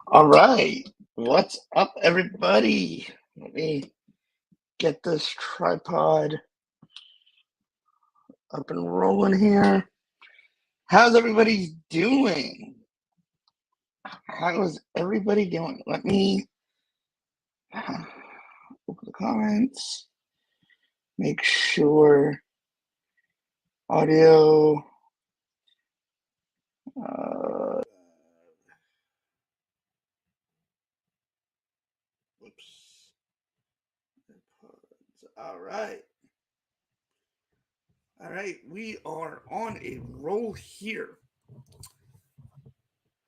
All right. What's up, everybody? Let me get this tripod up and rolling here. How's everybody doing? How's everybody doing? Let me open the comments, make sure audio. Whoops. All right. All right. We are on a roll here.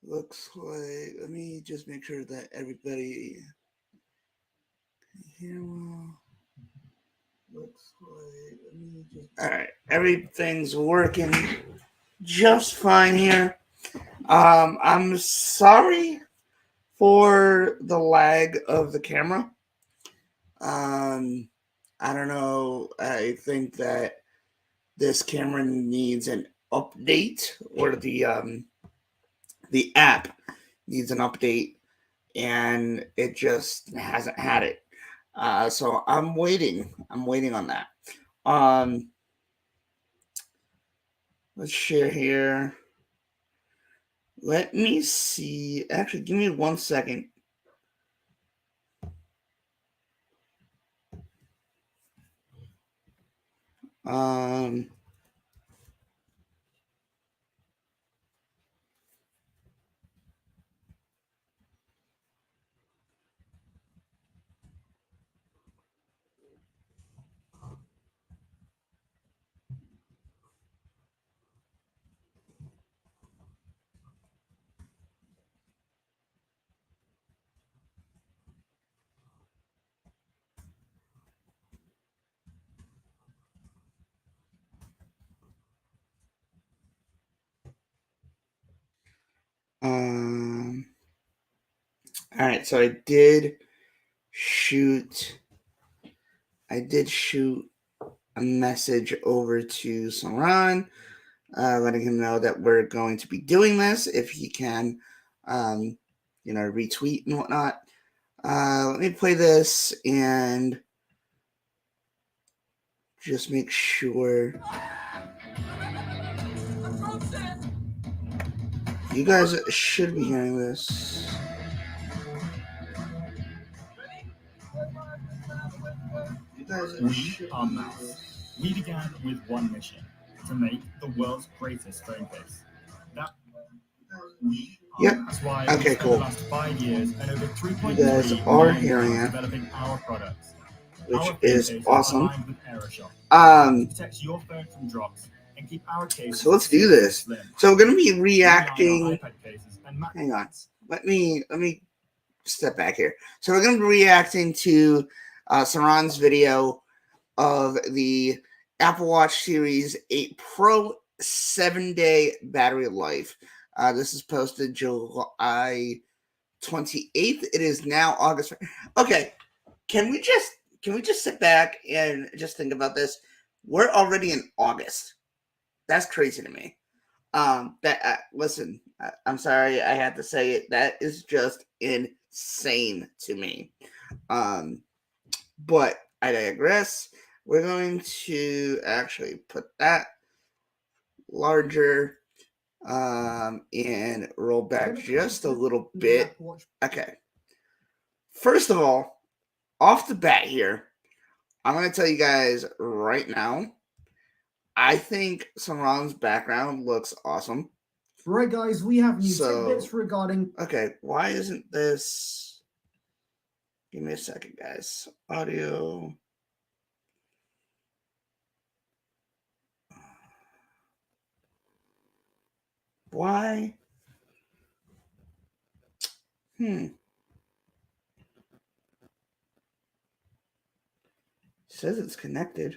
Looks like, let me just make sure that everybody can hear well. Looks like, let me just, all right, everything's working just fine here. I'm sorry for the lag of the camera. I don't know. I think that this camera needs an update, or the app needs an update, and it just hasn't had it. So I'm waiting. I'm waiting on that. Let's share here. Let me see. Actually, give me 1 second. Um, all right, so I did shoot a message over to Saran, letting him know that we're going to be doing this if he can, retweet and whatnot. Let me play this and just make sure you guys should be hearing this. We began with one mission: to make the world's greatest phone case. That's why okay, we cool. the last 5 years and over 3.3 you guys are hearing it, developing our products, which is awesome. Protects your phone from drops and keep our cases. So let's do this. So we're gonna be reacting. Hang on. Let me step back here. So we're gonna be reacting to Saran's video of the Apple Watch Series 8 Pro 7-day battery life. This is posted July 28th. It is now August. Okay, can we just sit back and just think about this? We're already in August. That's crazy to me. Listen, I'm sorry I had to say it. That is just insane to me. But I digress. We're going to actually put that larger and roll back just a little bit. Okay. First of all, off the bat here, I'm going to tell you guys right now, I think Saran's background looks awesome. Right, guys, we have new tidbits regarding... Okay, why isn't this... Give me a second, guys. Audio... Why? It says it's connected.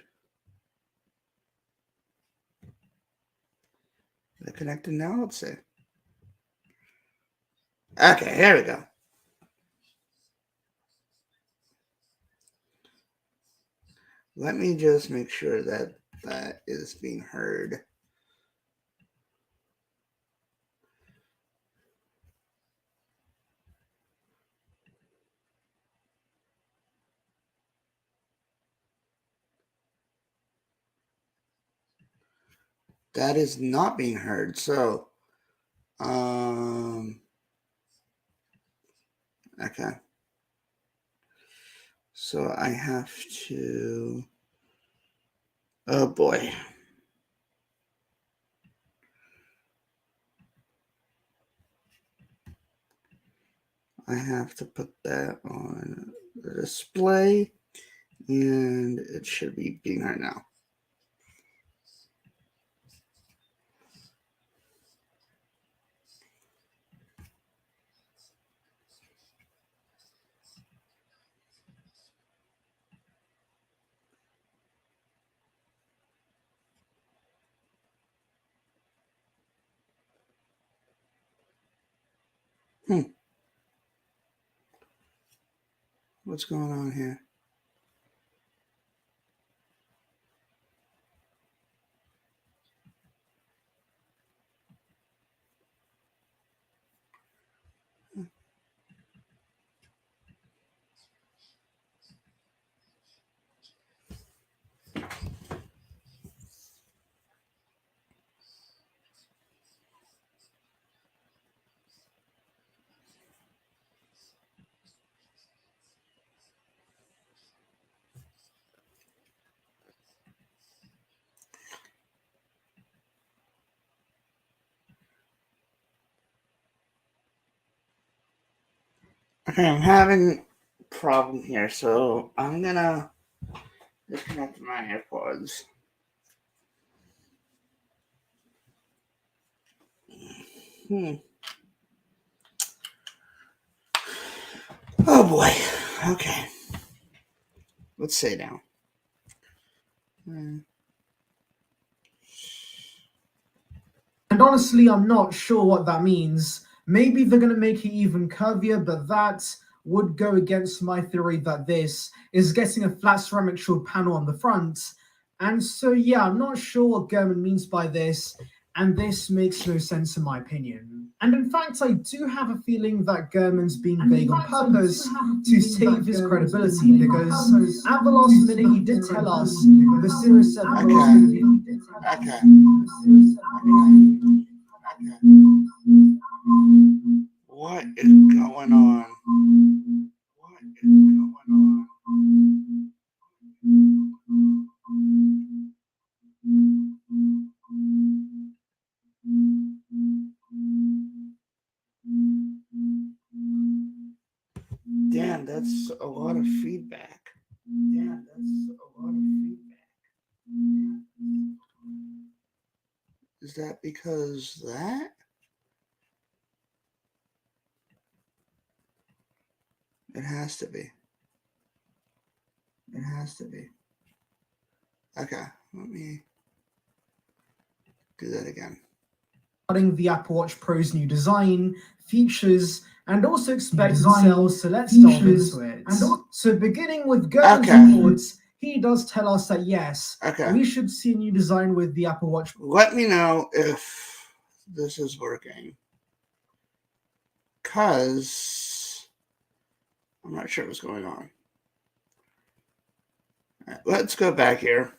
Is it connected now? Let's see. Okay, here we go. Let me just make sure that that is being heard. That is not being heard. So, okay. So I have to, oh boy. I have to put that on the display, and it should be being heard now. What's going on here? Okay, I'm having a problem here, so I'm gonna disconnect my AirPods. Oh boy. Okay. Let's say now. And honestly, I'm not sure what that means. Maybe they're going to make it even curvier, but that would go against my theory that this is getting a flat ceramic shield panel on the front. And so, yeah, I'm not sure what German means by this, and this makes no sense in my opinion. And in fact, I do have a feeling that German's being vague on purpose to save his credibility, because at the last minute he did tell us the Series 7 was going to be... Okay. What is going on? What is going on? Damn, that's a lot of feedback. Is that because that? It has to be. Okay, let me do that again. Regarding the Apple Watch Pro's new design, features, and also expected sales, so let's delve into it. So beginning with German's reports, he does tell us that yes, we should see a new design with the Apple Watch. Let me know if this is working, because I'm not sure what's going on. All right, let's go back here.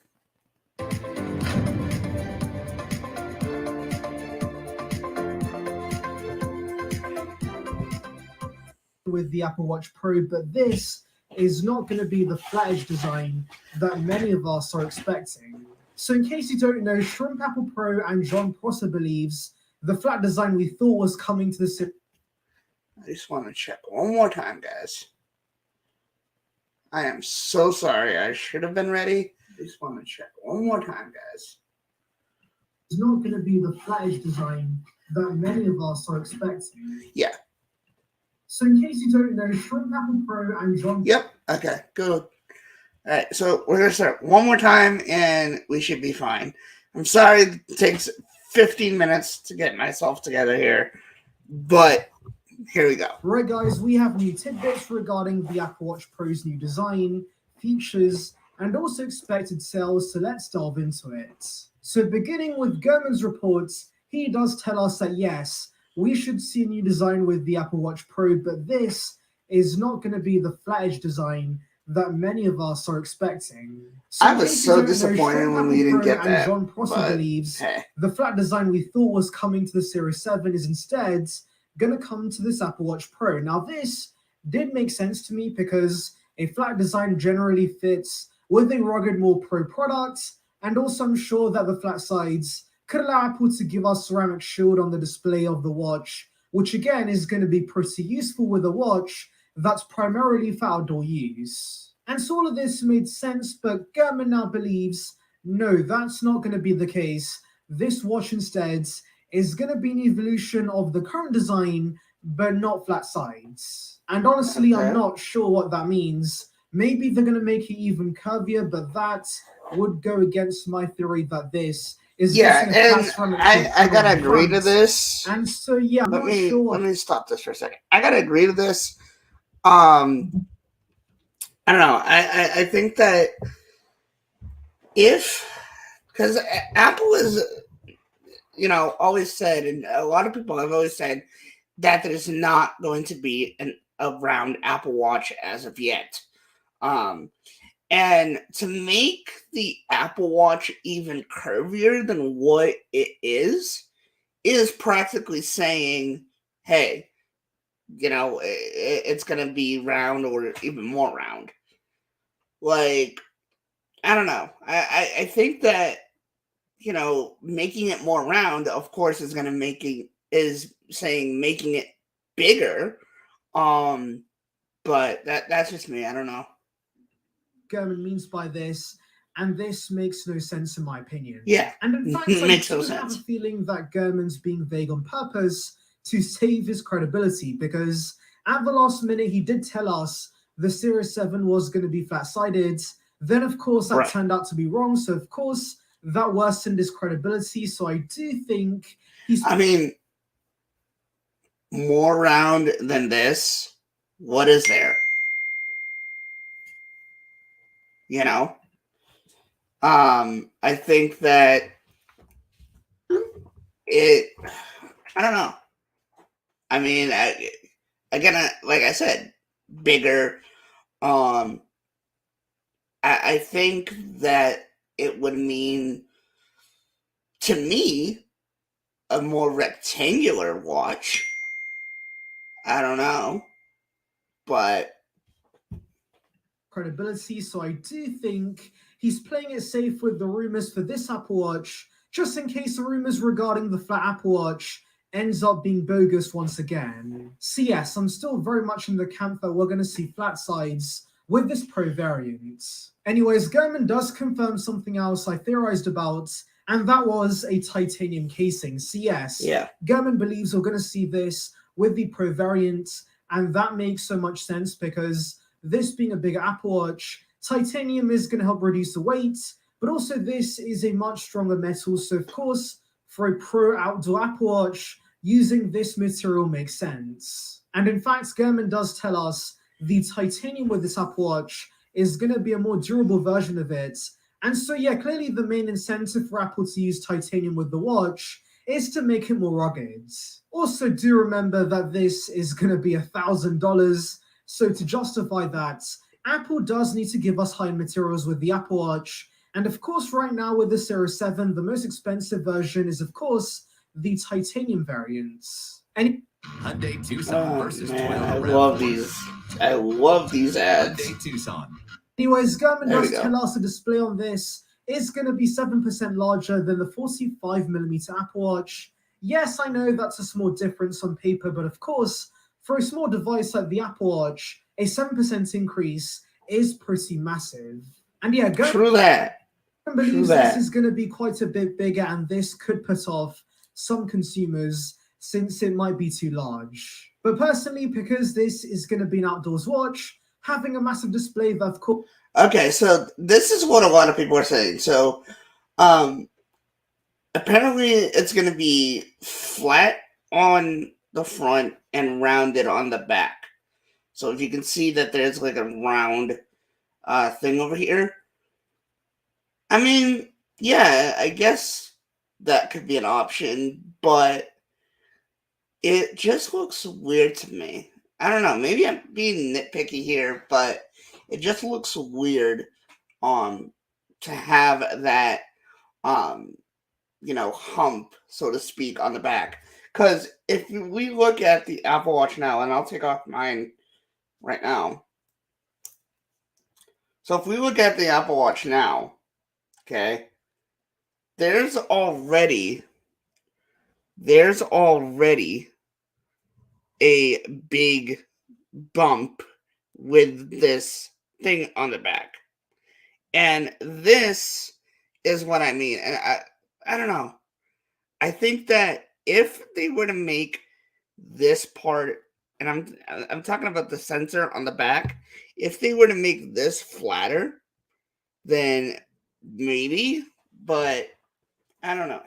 With the Apple Watch Pro, but this is not going to be the flat edge design that many of us are expecting. So in case you don't know, Shrimp Apple Pro and John Prosser believes the flat design we thought was coming to the... I just want to check one more time, guys. I am so sorry. I should have been ready. I just want to check one more time, guys. It's not going to be the flat edge design that many of us are expecting. Yeah. So in case you don't know, Shrimp Apple Pro and John... Yep. Okay, good. All right, so we're going to start one more time, and we should be fine. I'm sorry it takes 15 minutes to get myself together here, but here we go. Right, guys, we have new tidbits regarding the Apple Watch Pro's new design, features, and also expected sales, so let's delve into it. So beginning with German's reports, he does tell us that yes, we should see a new design with the Apple Watch Pro, but this is not going to be the flat edge design that many of us are expecting. So I was so disappointed when we didn't get that. John Prosser but, believes hey. the flat design we thought was coming to the Series 7 is instead going to come to this Apple Watch Pro. Now, this did make sense to me because a flat design generally fits with a rugged, more pro product, and also I'm sure that the flat sides could allow Apple to give us ceramic shield on the display of the watch, which again is going to be pretty useful with a watch that's primarily for outdoor use. And so all of this made sense, but Gurman now believes, no, that's not going to be the case. This watch instead is going to be an evolution of the current design, but not flat sides. And honestly, I'm not sure what that means. Maybe they're going to make it even curvier, but that would go against my theory that this is and I gotta agree to this. And so yeah, let me stop this for a second. I gotta agree to this. I don't know. I think that because Apple is, always said, and a lot of people have always said that there's not going to be a round Apple Watch as of yet. And to make the Apple Watch even curvier than what it is practically saying, hey, it's going to be round or even more round. Like, I don't know. I think that, making it more round, of course, is going to making it bigger. But that's just me. I don't know. Gurman means by this, and this makes no sense in my opinion. Yeah, and in fact, it makes no sense. I have a sense. feeling that Gurman's being vague on purpose to save his credibility, because at the last minute he did tell us the Series 7 was going to be flat-sided. Then, of course, that turned out to be wrong. So, of course, that worsened his credibility. So I do think he's... I mean, more round than this, what is there? I think that I don't know. I mean, again, like I said, bigger. I think that it would mean, to me, a more rectangular watch. I don't know, but credibility. So I do think he's playing it safe with the rumors for this Apple Watch, just in case the rumors regarding the flat Apple Watch ends up being bogus once again. So yes, I'm still very much in the camp that we're going to see flat sides with this Pro variant. Anyways, Gurman does confirm something else I theorized about, and that was a titanium casing. So yes, Gurman believes we're going to see this with the Pro variant, and that makes so much sense because this being a bigger Apple Watch, titanium is going to help reduce the weight, but also this is a much stronger metal. So of course, for a pro outdoor Apple Watch, using this material makes sense. And in fact, Gurman does tell us the titanium with this Apple Watch is going to be a more durable version of it. And so yeah, clearly the main incentive for Apple to use titanium with the watch is to make it more rugged. Also, do remember that this is going to be $1,000. So to justify that, Apple does need to give us high materials with the Apple Watch. And of course, right now with the Series 7, the most expensive version is, of course, the titanium variants. And Hyundai Tucson versus man, Toyota. I love these ads. Hyundai Tucson. Anyways, Gurman does tell us the display on this is going to be 7% larger than the 45mm Apple Watch. Yes, I know that's a small difference on paper, but of course, for a small device like the Apple Watch, a 7% increase is pretty massive. And yeah, Gurman believes this is going to be quite a bit bigger, and this could put off some consumers since it might be too large. But personally, because this is going to be an outdoors watch, having a massive display that, of course... Okay, so this is what a lot of people are saying. So, apparently it's going to be flat on the front and rounded on the back. So if you can see that there's like a round thing over here. I mean, yeah, I guess that could be an option, but it just looks weird to me. I don't know. Maybe I'm being nitpicky here, but It just looks weird to have that hump, so to speak, on the back. Because if we look at the Apple Watch now, and I'll take off mine right now. So if we look at the Apple Watch now, okay, there's already a big bump with this thing on the back. And this is what I mean. And I don't know. I think that if they were to make this part, and I'm talking about the sensor on the back, if they were to make this flatter, then maybe, but I don't know.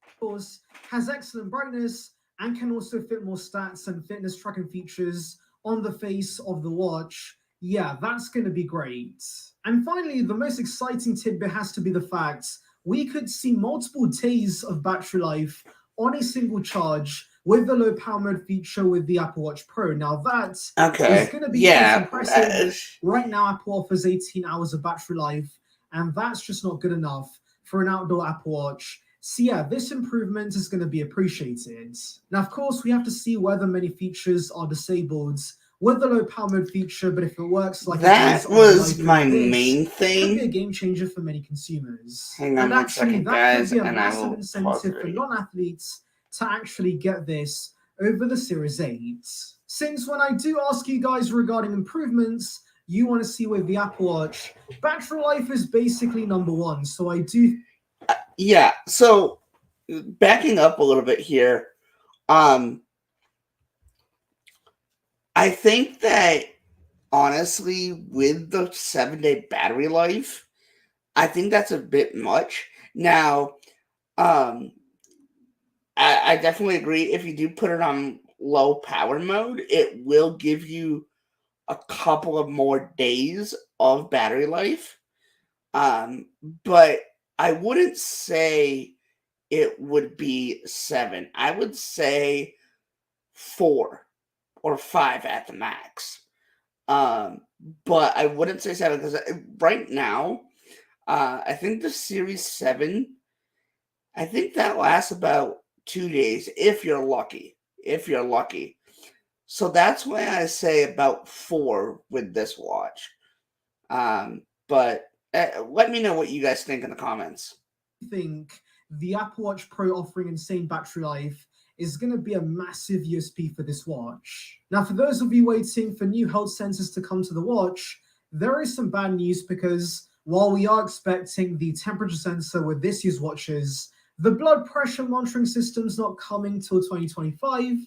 Of course, has excellent brightness and can also fit more stats and fitness tracking features on the face of the watch. Yeah, that's going to be great. And finally, the most exciting tidbit has to be the fact we could see multiple days of battery life on a single charge with the low power mode feature with the Apple Watch Pro. Now that is going to be impressive. Right now, Apple offers 18 hours of battery life, and that's just not good enough for an outdoor Apple Watch. So yeah, this improvement is going to be appreciated. Now, of course, we have to see whether many features are disabled with the low power mode feature, but if it works like that was my main thing, it could be a game changer for many consumers. Hang on one second, that could be a massive incentive for non-athletes to actually get this over the Series 8. Since when I do ask you guys regarding improvements, you want to see with the Apple Watch, battery life is basically number one. So I do. Yeah. So backing up a little bit here, I think that honestly, with the 7-day battery life, I think that's a bit much. Now, I definitely agree. If you do put it on low power mode, it will give you a couple of more days of battery life. But I wouldn't say it would be 7. I would say 4 or 5 at the max. But I wouldn't say 7 because right now, I think the Series 7, I think that lasts about 2 days if you're lucky. So that's why I say about 4 with this watch. But let me know what you guys think in the comments. I think the Apple Watch Pro offering insane battery life is going to be a massive USP for this watch. Now, for those of you waiting for new health sensors to come to the watch, there is some bad news because while we are expecting the temperature sensor with this year's watches, the blood pressure monitoring system's not coming till 2025.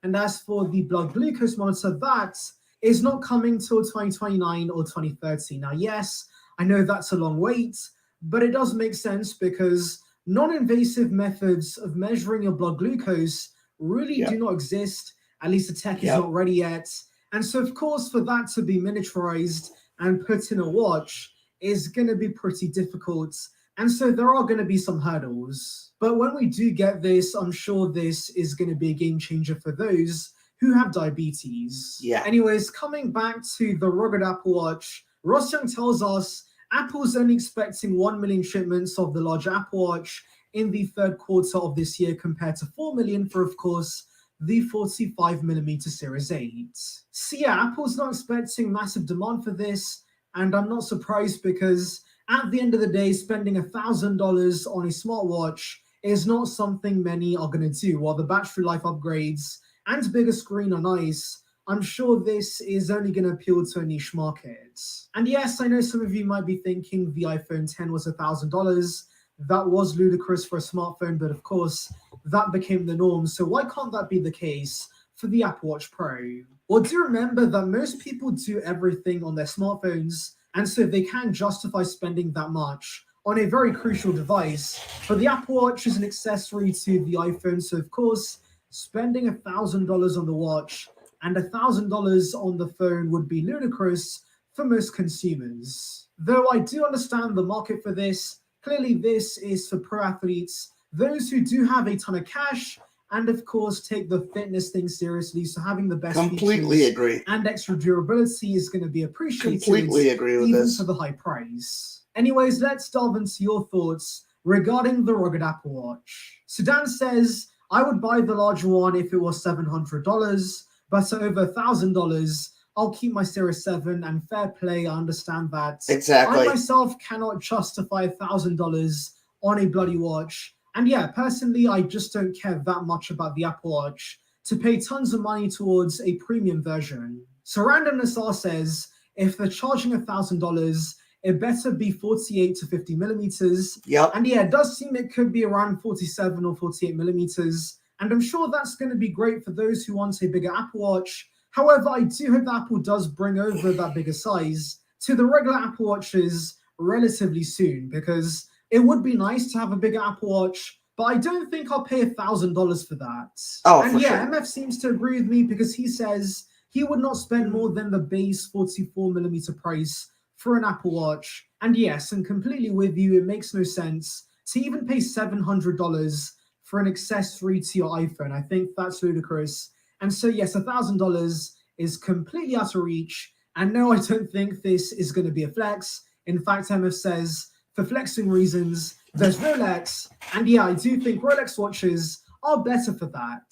And as for the blood glucose monitor, that is not coming till 2029 or 2030. Now, yes, I know that's a long wait, but it does make sense because non-invasive methods of measuring your blood glucose really do not exist. At least the tech is not ready yet. And so, of course, for that to be miniaturized and put in a watch is going to be pretty difficult. And so there are going to be some hurdles. But when we do get this, I'm sure this is going to be a game changer for those who have diabetes. Yeah. Anyways, coming back to the rugged Apple Watch, Ross Young tells us Apple's only expecting 1 million shipments of the larger Apple Watch in the third quarter of this year compared to 4 million for, of course, the 45mm Series 8. So yeah, Apple's not expecting massive demand for this, and I'm not surprised because at the end of the day, spending $1,000 on a smartwatch is not something many are going to do. While the battery life upgrades and bigger screen are nice, I'm sure this is only going to appeal to a niche market. And yes, I know some of you might be thinking the iPhone 10 was $1,000. That was ludicrous for a smartphone, but of course, that became the norm. So why can't that be the case for the Apple Watch Pro? Well, do remember that most people do everything on their smartphones, and so they can justify spending that much on a very crucial device. But the Apple Watch is an accessory to the iPhone, so of course, spending $1,000 on the watch and $1,000 on the phone would be ludicrous for most consumers. Though I do understand the market for this, clearly this is for pro athletes, those who do have a ton of cash and of course take the fitness thing seriously. So having the best Completely features agree. and extra durability is going to be appreciated, Completely agree with even this. for the high price. Anyways, let's delve into your thoughts regarding the rugged Apple Watch. So Dan says, I would buy the larger one if it was $700, but at over $1,000, I'll keep my Series 7, and fair play, I understand that. Exactly. I myself cannot justify $1,000 on a bloody watch. And yeah, personally, I just don't care that much about the Apple Watch to pay tons of money towards a premium version. So Randomness R says, if they're charging $1,000, it better be 48 to 50 millimeters. Yep. And yeah, it does seem it could be around 47 or 48 millimeters. And I'm sure that's going to be great for those who want a bigger Apple Watch. However, I do hope that Apple does bring over that bigger size to the regular Apple Watches relatively soon, because it would be nice to have a bigger Apple Watch, but I don't think I'll pay $1,000 for that. Oh, and for yeah, sure. MF seems to agree with me because he says he would not spend more than the base 44 millimeter price for an Apple Watch. And yes, I'm completely with you. It makes no sense to even pay $700 for an accessory to your iPhone. I think that's ludicrous. And so yes, $1,000 is completely out of reach. And no, I don't think this is going to be a flex. In fact, MF says, for flexing reasons, there's Rolex. And yeah, I do think Rolex watches are better for that.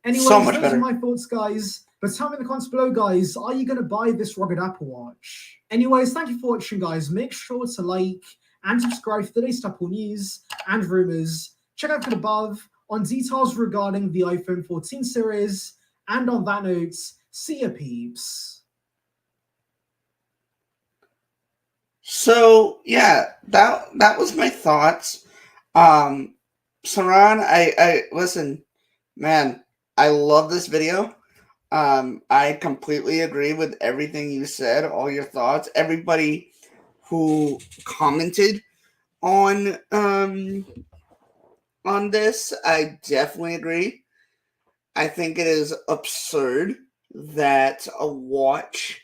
Anyways, So much those better. are my thoughts, guys. But tell me in the comments below, guys, are you going to buy this rugged Apple Watch? Anyways, thank you for watching, guys. Make sure to like and subscribe for the latest Apple news and rumors. Check out above on details regarding the iPhone 14 series. And on that note, see ya, peeps. So yeah, that was my thoughts. Saran, I listen, man, I love this video. I completely agree with everything you said, all your thoughts. Everybody who commented on this, I definitely agree. I think it is absurd that a watch,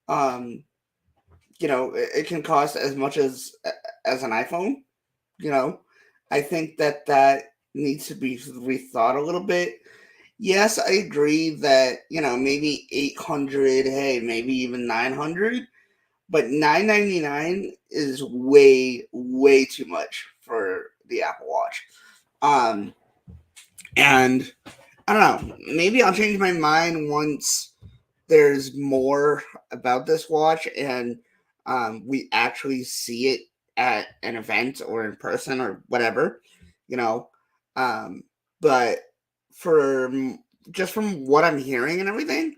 it can cost as much as an iPhone. I think that needs to be rethought a little bit. Yes, I agree that, maybe 800, hey, maybe even 900, but 999 is way, way too much for the Apple Watch. And I don't know, maybe I'll change my mind once there's more about this watch and we actually see it at an event or in person or whatever, you know. But for just from what I'm hearing and everything,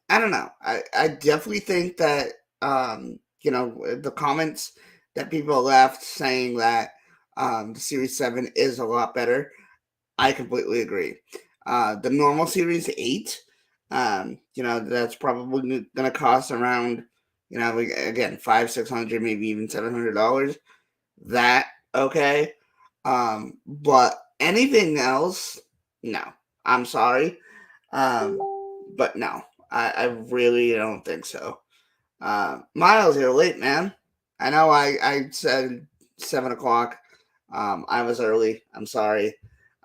I don't know. I definitely think that, the comments that people left saying that the Series 7 is a lot better, I completely agree. The normal Series 8, that's probably going to cost around, again, $500-600, maybe even $700. That, okay. But anything else, no. I'm sorry. But no, I really don't think so. Miles, you're late, man. I know I said 7 o'clock. I was early. I'm sorry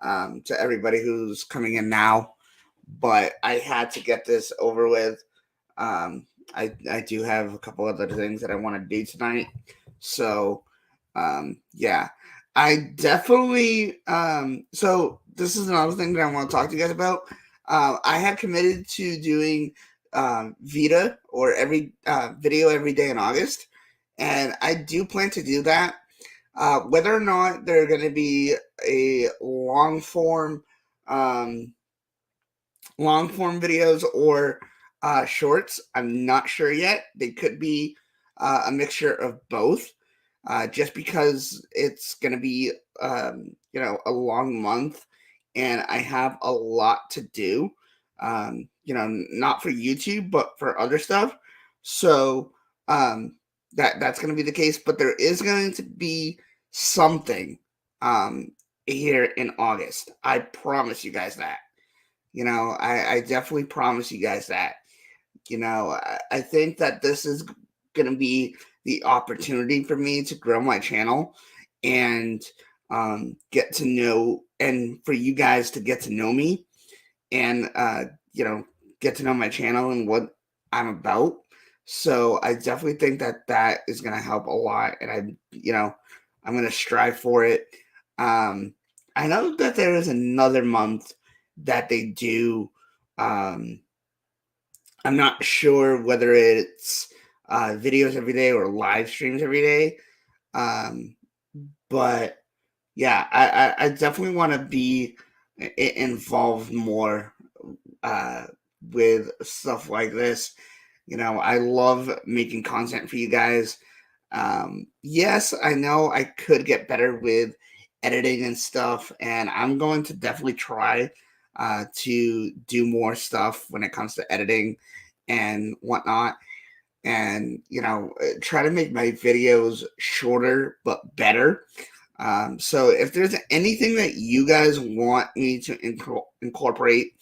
to everybody who's coming in now, but I had to get this over with. I do have a couple other things that I want to do tonight. So, yeah, I definitely, so this is another thing that I want to talk to you guys about. I had committed to doing Vita or every video every day in August, and I do plan to do that. Whether or not they're going to be a long form videos or shorts, I'm not sure yet. They could be a mixture of both, just because it's going to be a long month, and I have a lot to do. Not for YouTube, but for other stuff. So that's going to be the case. But there is going to be something here in August. I promise you guys that. I definitely promise you guys that. I think that this is going to be the opportunity for me to grow my channel and get to know, and for you guys to get to know me and, get to know my channel and what I'm about. So I definitely think that is going to help a lot. And I'm going to strive for it. I know that there is another month that they do. I'm not sure whether it's videos every day or live streams every day. But yeah, I definitely want to be involved more with stuff like this. I love making content for you guys. Yes, I know I could get better with editing and stuff, and I'm going to definitely try to do more stuff when it comes to editing and whatnot. And, try to make my videos shorter but better. So if there's anything that you guys want me to incorporate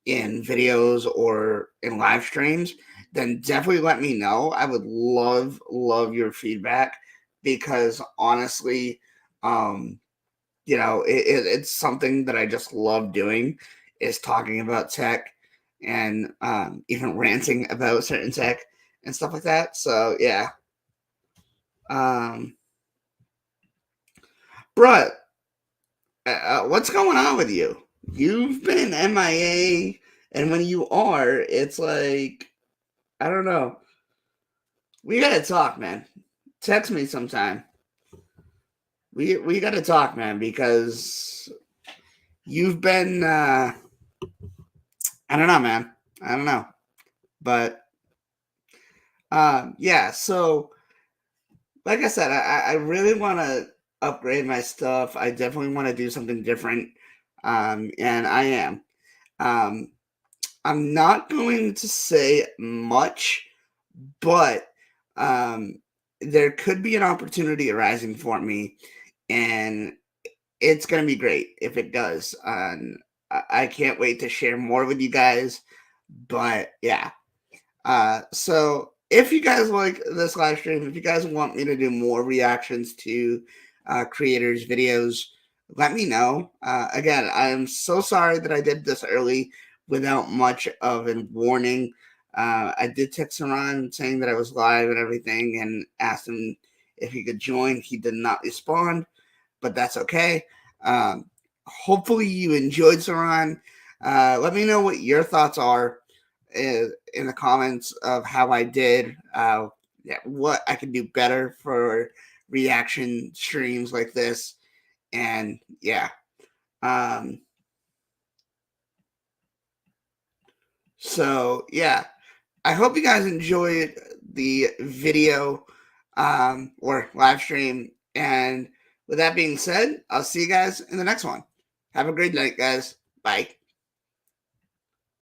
in videos or in live streams, then definitely let me know. I would love your feedback, because honestly, it's something that I just love doing, is talking about tech and even ranting about certain tech and stuff like that. So yeah. Bruh, what's going on with you? You've been MIA, and when you are, it's like, I don't know. We gotta talk, man. Text me sometime. We gotta talk, man, because you've been I don't know, man. I don't know. But yeah, so like I said, I really want to upgrade my stuff. I definitely want to do something different. And I am. I'm not going to say much, but there could be an opportunity arising for me, and it's going to be great if it does. I can't wait to share more with you guys. But yeah. So if you guys like this live stream, if you guys want me to do more reactions to creators' videos, let me know. Again, I am so sorry that I did this early without much of a warning. I did text Saran saying that I was live and everything, and asked him if he could join. He did not respond, but that's okay. Hopefully you enjoyed, Saran. Let me know what your thoughts are in the comments of how I did, what I can do better for reaction streams like this. And yeah. So yeah, I hope you guys enjoyed the video or live stream. And with that being said, I'll see you guys in the next one. Have a great night, guys. Bye.